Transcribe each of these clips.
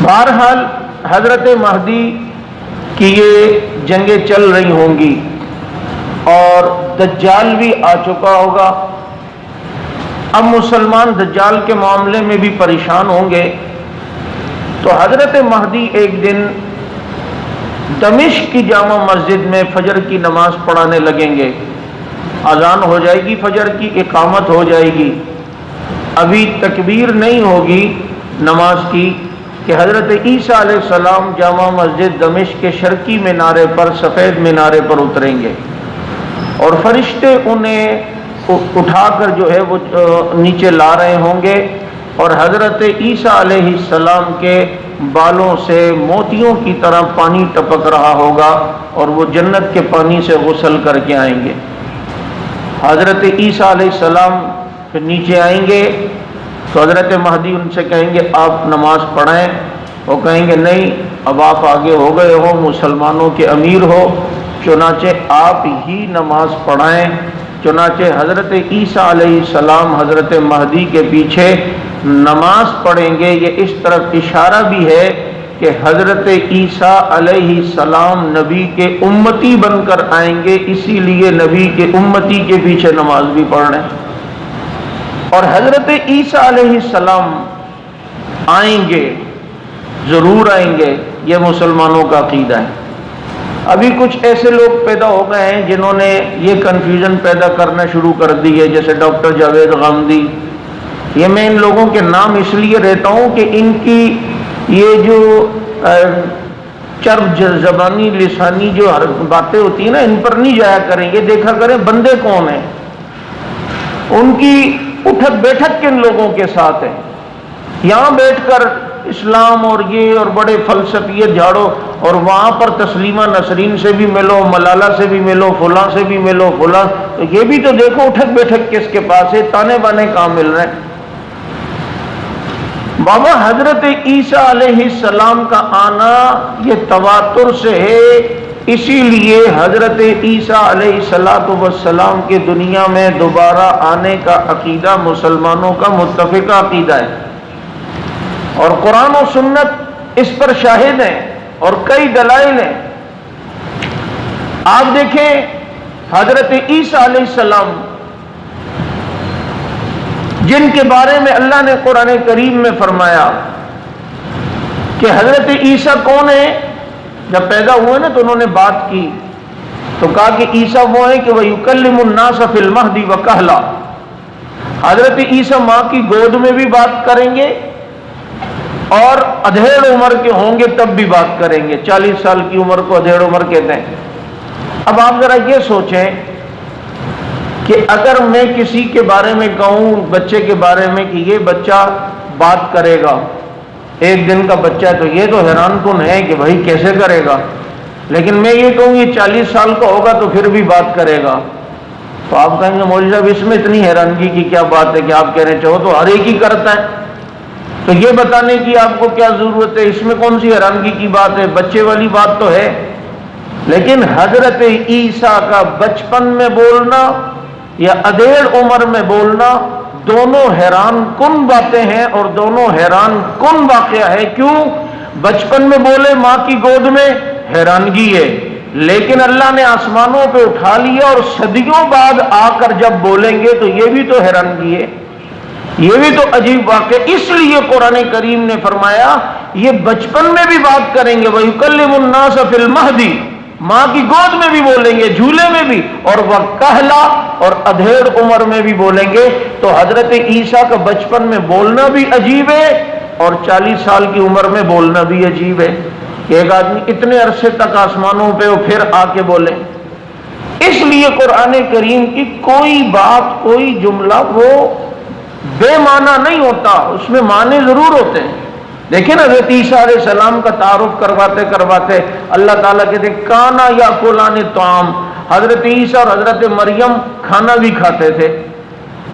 بہرحال حضرت مہدی کی یہ جنگیں چل رہی ہوں گی اور دجال بھی آ چکا ہوگا۔ اب مسلمان دجال کے معاملے میں بھی پریشان ہوں گے، تو حضرت مہدی ایک دن دمشق کی جامع مسجد میں فجر کی نماز پڑھانے لگیں گے۔ اذان ہو جائے گی، فجر کی اقامت ہو جائے گی، ابھی تکبیر نہیں ہوگی نماز کی کہ حضرت عیسیٰ علیہ السلام جامع مسجد دمشق کے شرقی مینارے پر، سفید مینارے پر اتریں گے اور فرشتے انہیں اٹھا کر جو ہے وہ نیچے لا رہے ہوں گے، اور حضرت عیسیٰ علیہ السلام کے بالوں سے موتیوں کی طرح پانی ٹپک رہا ہوگا اور وہ جنت کے پانی سے غسل کر کے آئیں گے۔ حضرت عیسیٰ علیہ السلام پھر نیچے آئیں گے تو حضرت مہدی ان سے کہیں گے آپ نماز پڑھائیں، وہ کہیں گے نہیں، اب آپ آگے ہو گئے ہو، مسلمانوں کے امیر ہو، چنانچہ آپ ہی نماز پڑھائیں۔ چنانچہ حضرت عیسیٰ علیہ السلام حضرت مہدی کے پیچھے نماز پڑھیں گے۔ یہ اس طرف اشارہ بھی ہے کہ حضرت عیسیٰ علیہ السلام نبی کے امتی بن کر آئیں گے، اسی لیے نبی کے امتی کے پیچھے نماز بھی پڑھ رہے ہیں۔ اور حضرت عیسیٰ علیہ السلام آئیں گے، ضرور آئیں گے، یہ مسلمانوں کا عقیدہ ہے۔ ابھی کچھ ایسے لوگ پیدا ہو گئے ہیں جنہوں نے یہ کنفیوژن پیدا کرنا شروع کر دی ہے، جیسے ڈاکٹر جاوید غامدی۔ یہ میں ان لوگوں کے نام اس لیے لیتا ہوں کہ ان کی یہ جو چرب زبانی لسانی جو باتیں ہوتی ہیں نا، ان پر نہیں جایا کریں، یہ دیکھا کریں بندے کون ہیں۔ ان کی اٹھک بیٹھک کن لوگوں کے ساتھ ہے، یہاں بیٹھ کر اسلام اور یہ اور بڑے فلسفیت جھاڑو، اور وہاں پر تسلیمہ نسرین سے بھی ملو، ملالہ سے بھی ملو، فلاں سے بھی ملو، فلاں، تو یہ بھی تو دیکھو اٹھک بیٹھک کس کے پاس ہے، تانے بانے کہاں مل رہے ہیں۔ بابا حضرت عیسیٰ علیہ السلام کا آنا یہ تواتر سے ہے، اسی لیے حضرت عیسیٰ علیہ السلام کے دنیا میں دوبارہ آنے کا عقیدہ مسلمانوں کا متفقہ عقیدہ ہے، اور قرآن و سنت اس پر شاہد ہیں اور کئی دلائل ہیں۔ آپ دیکھیں حضرت عیسیٰ علیہ السلام جن کے بارے میں اللہ نے قرآن کریم میں فرمایا کہ حضرت عیسیٰ کون ہے، جب پیدا ہوئے نا تو انہوں نے بات کی تو کہا کہ عیسیٰ وہ ہیں کہ وَيُكَلِّمُ النَّاسَ فِي الْمَهْدِ وَكَهْلًا، حضرت عیسیٰ ماں کی گود میں بھی بات کریں گے اور ادھیڑ عمر کے ہوں گے تب بھی بات کریں گے۔ 40 سال کی عمر کو ادھیڑ عمر کہتے ہیں۔ اب آپ ذرا یہ سوچیں کہ اگر میں کسی کے بارے میں کہوں، بچے کے بارے میں کہ یہ بچہ بات کرے گا، ایک دن کا بچہ ہے، تو یہ تو حیران کن ہے کہ بھائی کیسے کرے گا، لیکن میں یہ کہوں یہ 40 سال کا ہوگا تو پھر بھی بات کرے گا، تو آپ کہیں گے مولوی صاحب اس میں اتنی حیرانگی کی کیا بات ہے کہ آپ کہنے چاہو تو ہر ایک ہی کرتا ہے، تو یہ بتانے کی آپ کو کیا ضرورت ہے، اس میں کون سی حیرانگی کی بات ہے، بچے والی بات تو ہے۔ لیکن حضرت عیسیٰ کا بچپن میں بولنا یا ادھیڑ عمر میں بولنا دونوں حیران کن باتیں ہیں اور دونوں حیران کن واقعہ ہے۔ کیوں؟ بچپن میں بولے ماں کی گود میں حیرانگی ہے، لیکن اللہ نے آسمانوں پہ اٹھا لیا اور صدیوں بعد آ کر جب بولیں گے تو یہ بھی تو حیرانگی ہے، یہ بھی تو عجیب واقعہ۔ اس لیے قرآن کریم نے فرمایا یہ بچپن میں بھی بات کریں گے، وَيُكَلِّمُ النَّاسَ فِي الْمَهْدِ، ماں کی گود میں بھی بولیں گے، جھولے میں بھی، اور وَكَهْلًا، اور ادھیڑ عمر میں بھی بولیں گے۔ تو حضرت عیسیٰ کا بچپن میں بولنا بھی عجیب ہے اور 40 سال کی عمر میں بولنا بھی عجیب ہے کہ ایک آدمی اتنے عرصے تک آسمانوں پہ اور پھر آ کے بولے۔ اس لیے قرآن کریم کی کوئی بات، کوئی جملہ وہ بے معنی نہیں ہوتا، اس میں معنی ضرور ہوتے ہیں۔ دیکھیں نا حضرت عیسیٰ علیہ السلام کا تعارف کرواتے کرواتے اللہ تعالیٰ کہتے کانا یاکلان الطعام، حضرت عیسیٰ اور حضرت مریم کھانا بھی کھاتے تھے۔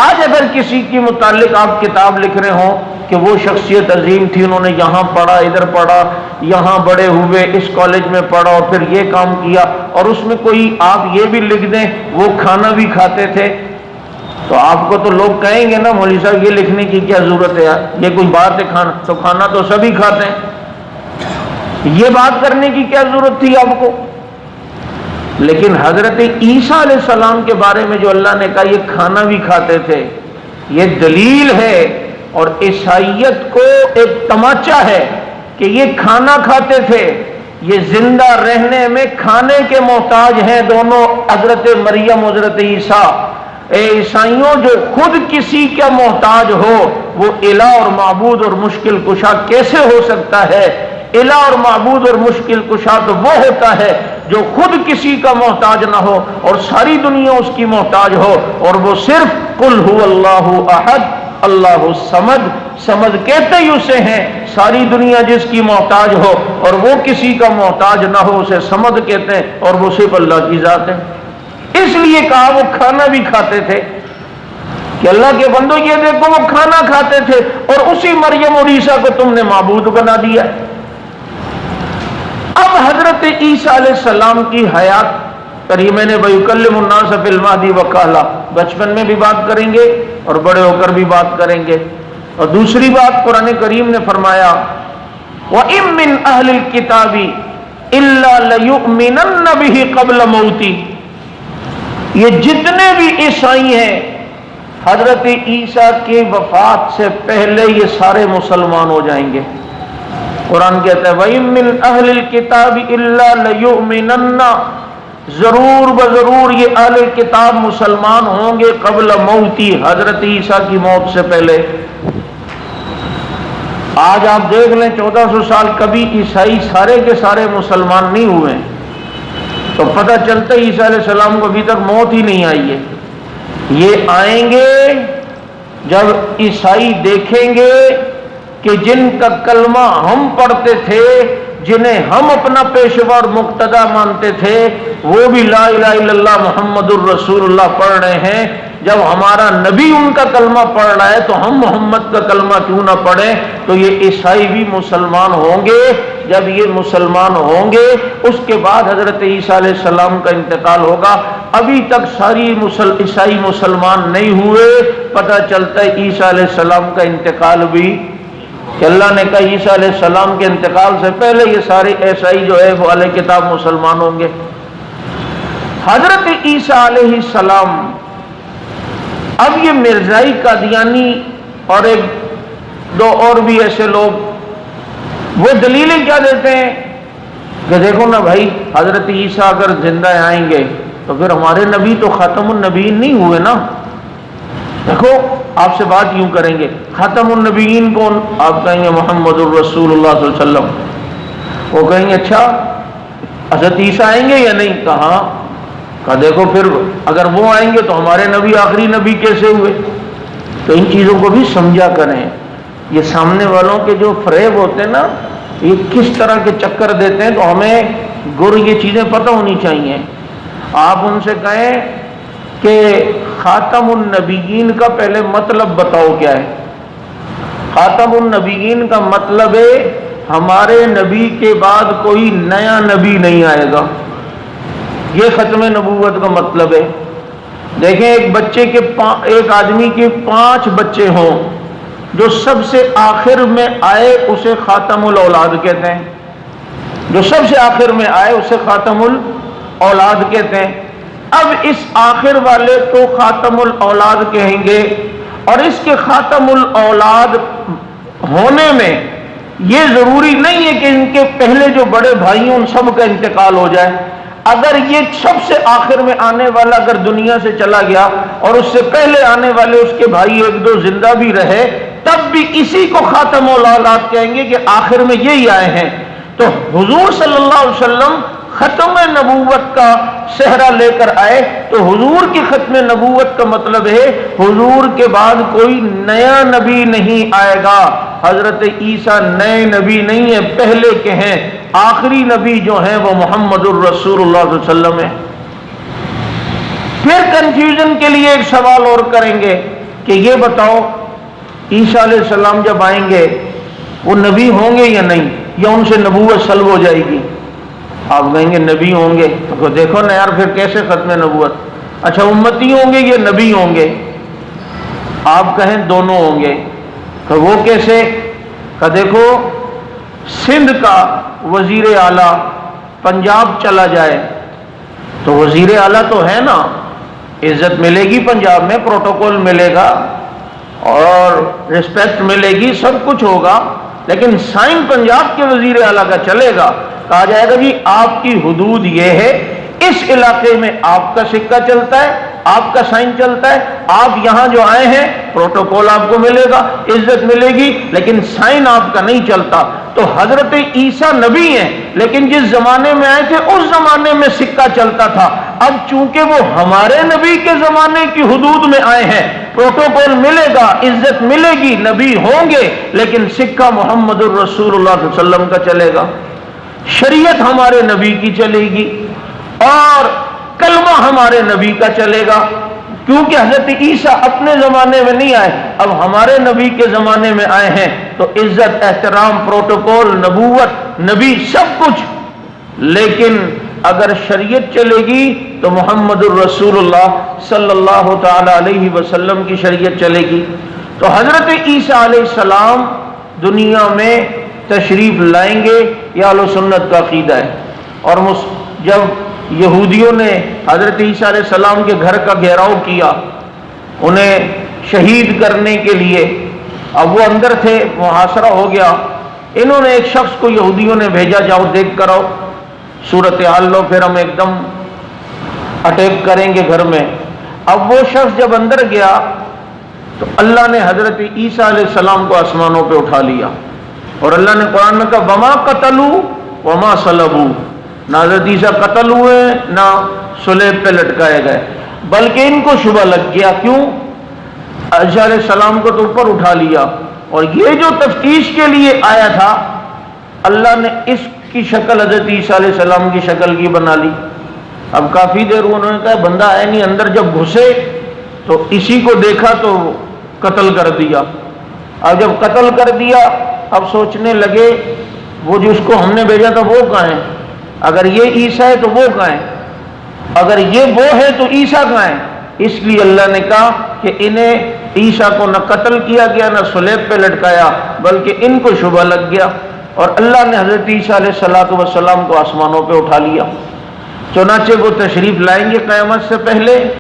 آج اگر کسی کے متعلق آپ کتاب لکھ رہے ہوں کہ وہ شخصیت عظیم تھی، انہوں نے یہاں پڑھا، ادھر پڑھا، یہاں بڑے ہوئے، اس کالج میں پڑھا اور پھر یہ کام کیا، اور اس میں کوئی آپ یہ بھی لکھ دیں وہ کھانا بھی کھاتے تھے، تو آپ کو تو لوگ کہیں گے نا مولوی صاحب یہ لکھنے کی کیا ضرورت ہے یار، یہ کوئی بات ہے، کھانا تو سبھی کھاتے ہیں۔ یہ بات کرنے کی کیا ضرورت تھی آپ کو؟ لیکن حضرت عیسیٰ علیہ السلام کے بارے میں جو اللہ نے کہا یہ کھانا بھی کھاتے تھے، یہ دلیل ہے اور عیسائیت کو ایک تماچا ہے کہ یہ کھانا کھاتے تھے، یہ زندہ رہنے میں کھانے کے محتاج ہیں دونوں، حضرت مریم حضرت عیسیٰ۔ اے عیسائیوں، جو خود کسی کا محتاج ہو وہ الہ اور معبود اور مشکل کشا کیسے ہو سکتا ہے؟ الہ اور معبود اور مشکل کشا تو وہ ہوتا ہے جو خود کسی کا محتاج نہ ہو اور ساری دنیا اس کی محتاج ہو، اور وہ صرف قل هو اللہ احد اللہ الصمد، صمد کہتے ہی اسے ہیں، ساری دنیا جس کی محتاج ہو اور وہ کسی کا محتاج نہ ہو اسے صمد کہتے ہیں، اور وہ صرف اللہ کی ذات ہے۔ اس لیے کہا وہ کھانا بھی کھاتے تھے کہ اللہ کے بندو یہ دیکھو وہ کھانا کھاتے تھے اور اسی مریم اور عیسیٰ کو تم نے معبود بنا دیا۔ اب حضرت عیسیٰ علیہ السلام کی حیات کریم نے وَيُكَلِّمُ النَّاسَ فِي الْمَهْدِ وَكَهْلًا، بچپن میں بھی بات کریں گے اور بڑے ہو کر بھی بات کریں گے۔ اور دوسری بات قرآن کریم نے فرمایا وَإِن مِّنْ أَهْلِ الْكِتَابِ إِلَّا لَيُؤْمِنَنَّ بِهِ قَبْلَ مَوْتِهِ، یہ جتنے بھی عیسائی ہیں حضرت عیسیٰ کی وفات سے پہلے یہ سارے مسلمان ہو جائیں گے۔ قرآن کہتا ہے وَإِن مِّنْ أَهْلِ الْكِتَابِ إِلَّا لَيُؤْمِنَنَّ، ضرور بضرور یہ اہل کتاب مسلمان ہوں گے قبل موتی، حضرت عیسیٰ کی موت سے پہلے۔ آج آپ دیکھ لیں 1400 سال کبھی عیسائی سارے کے سارے مسلمان نہیں ہوئے، تو پتہ چلتا ہے عیسیٰ علیہ السلام کو ابھی تک موت ہی نہیں آئی ہے۔ یہ آئیں گے جب عیسائی دیکھیں گے کہ جن کا کلمہ ہم پڑھتے تھے، جنہیں ہم اپنا پیشوا اور مقتدا مانتے تھے، وہ بھی لا الہ الا اللہ محمد الرسول اللہ پڑھ رہے ہیں، جب ہمارا نبی ان کا کلمہ پڑھ رہا ہے تو ہم محمد کا کلمہ کیوں نہ پڑھیں؟ تو یہ عیسائی بھی مسلمان ہوں گے۔ جب یہ مسلمان ہوں گے اس کے بعد حضرت عیسیٰ علیہ السلام کا انتقال ہوگا۔ ابھی تک ساری عیسائی مسلمان نہیں ہوئے، پتہ چلتا ہے عیسیٰ علیہ السلام کا انتقال بھی، کہ اللہ نے کہا عیسیٰ علیہ السلام کے انتقال سے پہلے یہ سارے عیسائی جو ہے وہ اہل کتاب مسلمان ہوں گے۔ حضرت عیسیٰ علیہ السلام، اب یہ مرزائی قادیانی اور ایک دو اور بھی ایسے لوگ وہ دلیلیں کیا دیتے ہیں کہ دیکھو نا بھائی، حضرت عیسیٰ اگر زندہ آئیں گے تو پھر ہمارے نبی تو خاتم النبیین نہیں ہوئے نا۔ دیکھو آپ سے بات یوں کریں گے، خاتم النبیین کون؟ آپ کہیں گے محمد الرسول اللہ صلی اللہ علیہ وسلم۔ وہ کہیں گے اچھا حضرت عیسیٰ آئیں گے یا نہیں؟ کہا دیکھو پھر اگر وہ آئیں گے تو ہمارے نبی آخری نبی کیسے ہوئے؟ تو ان چیزوں کو بھی سمجھا کریں۔ یہ سامنے والوں کے جو فریب ہوتے ہیں نا، یہ کس طرح کے چکر دیتے ہیں، تو ہمیں یہ چیزیں پتہ ہونی چاہیے۔ آپ ان سے کہیں کہ خاتم النبیین کا پہلے مطلب بتاؤ کیا ہے؟ خاتم النبیین کا مطلب ہے ہمارے نبی کے بعد کوئی نیا نبی نہیں آئے گا، یہ ختم نبوت کا مطلب ہے۔ دیکھیں ایک آدمی کے 5 بچے ہوں، جو سب سے آخر میں آئے اسے خاتم الاولاد کہتے ہیں، جو سب سے آخر میں آئے اسے خاتم الاولاد کہتے ہیں۔ اب اس آخر والے کو خاتم الاولاد کہیں گے، اور اس کے خاتم الاولاد ہونے میں یہ ضروری نہیں ہے کہ ان کے پہلے جو بڑے بھائی ہیں ان سب کا انتقال ہو جائے۔ اگر یہ سب سے آخر میں آنے والا اگر دنیا سے چلا گیا اور اس سے پہلے آنے والے اس کے بھائی 1-2 زندہ بھی رہے، تب بھی اسی کو خاتم الاولاد کہیں گے کہ آخر میں یہی آئے ہیں۔ تو حضور صلی اللہ علیہ وسلم ختم نبوت کا صحرا لے کر آئے، تو حضور کی ختم نبوت کا مطلب ہے حضور کے بعد کوئی نیا نبی نہیں آئے گا۔ حضرت عیسیٰ نئے نبی نہیں ہیں، پہلے کے ہیں، آخری نبی جو ہیں وہ محمد الرسول اللہ صلی اللہ علیہ وسلم ہے۔ پھر کنفیوژن کے لیے ایک سوال اور کریں گے کہ یہ بتاؤ عیسیٰ علیہ السلام جب آئیں گے وہ نبی ہوں گے یا نہیں، یا ان سے نبوت سلب ہو جائے گی؟ آپ کہیں گے نبی ہوں گے، تو دیکھو نا یار پھر کیسے ختم نبوت؟ اچھا امتی ہوں گے یا نبی ہوں گے؟ آپ کہیں دونوں ہوں گے، تو وہ کیسے؟ کہ دیکھو سندھ کا وزیر اعلیٰ پنجاب چلا جائے تو وزیر اعلیٰ تو ہے نا، عزت ملے گی پنجاب میں، پروٹوکول ملے گا اور رسپیکٹ ملے گی، سب کچھ ہوگا، لیکن سائن پنجاب کے وزیر اعلیٰ کا چلے گا۔ کہا جائے گا جی آپ کی حدود یہ ہے، اس علاقے میں آپ کا سکہ چلتا ہے، آپ کا سائن چلتا ہے، آپ یہاں جو آئے ہیں پروٹوکول آپ کو ملے گا، عزت ملے گی، لیکن سائن آپ کا نہیں چلتا۔ تو حضرت عیسیٰ نبی ہیں، لیکن جس زمانے میں آئے تھے اس زمانے میں سکہ چلتا تھا۔ اب چونکہ وہ ہمارے نبی کے زمانے کی حدود میں آئے ہیں، پروٹوکول ملے گا، عزت ملے گی، نبی ہوں گے، لیکن سکہ محمد الرسول اللہ صلی اللہ علیہ وسلم کا چلے گا، شریعت ہمارے نبی کی چلے گی، اور کلمہ ہمارے نبی کا چلے گا، کیونکہ حضرت عیسیٰ اپنے زمانے میں نہیں آئے، اب ہمارے نبی کے زمانے میں آئے ہیں، تو عزت، احترام، پروٹوکول، نبوت، نبی، سب کچھ۔ لیکن اگر شریعت چلے گی تو محمد الرسول اللہ صلی اللہ تعالی علیہ وسلم کی شریعت چلے گی۔ تو حضرت عیسیٰ علیہ السلام دنیا میں تشریف لائیں گے، یہ اہل سنت کا عقیدہ ہے۔ اور جب یہودیوں نے حضرت عیسیٰ علیہ السلام کے گھر کا گھیراؤ کیا انہیں شہید کرنے کے لیے، اب وہ اندر تھے، محاصرہ ہو گیا، انہوں نے ایک شخص کو یہودیوں نے بھیجا، جاؤ دیکھ کر آؤ صورتحال لو، پھر ہم ایک دم اٹیک کریں گے گھر میں۔ اب وہ شخص جب اندر گیا تو اللہ نے حضرت عیسیٰ علیہ السلام کو آسمانوں پہ اٹھا لیا، اور اللہ نے قرآن میں کہا وما قتلوا وما صلبوا، نہ حضرت عیسیٰ قتل ہوئے نہ صلیب پہ لٹکائے گئے، بلکہ ان کو شبہ لگ گیا، کیوں؟ عیسیٰ علیہ السلام کو تو اوپر اٹھا لیا، اور یہ جو تفتیش کے لیے آیا تھا اللہ نے اس کی شکل حضرت عیسیٰ علیہ السلام کی شکل کی بنا لی۔ اب کافی دیر انہوں نے کہا بندہ ہے نہیں، اندر جب گھسے تو اسی کو دیکھا تو قتل کر دیا۔ اب جب قتل کر دیا اب سوچنے لگے وہ جس کو ہم نے بھیجا تھا وہ کہاں ہے؟ اگر یہ عیسیٰ ہے تو وہ کہاں ہے؟ اگر یہ وہ ہے تو عیسیٰ کہاں ہے؟ اس لیے اللہ نے کہا کہ انہیں عیسیٰ کو نہ قتل کیا گیا نہ صلیب پہ لٹکایا، بلکہ ان کو شبہ لگ گیا، اور اللہ نے حضرت عیسیٰ علیہ السلام کو آسمانوں پہ اٹھا لیا۔ چنانچہ وہ تشریف لائیں گے قیامت سے پہلے۔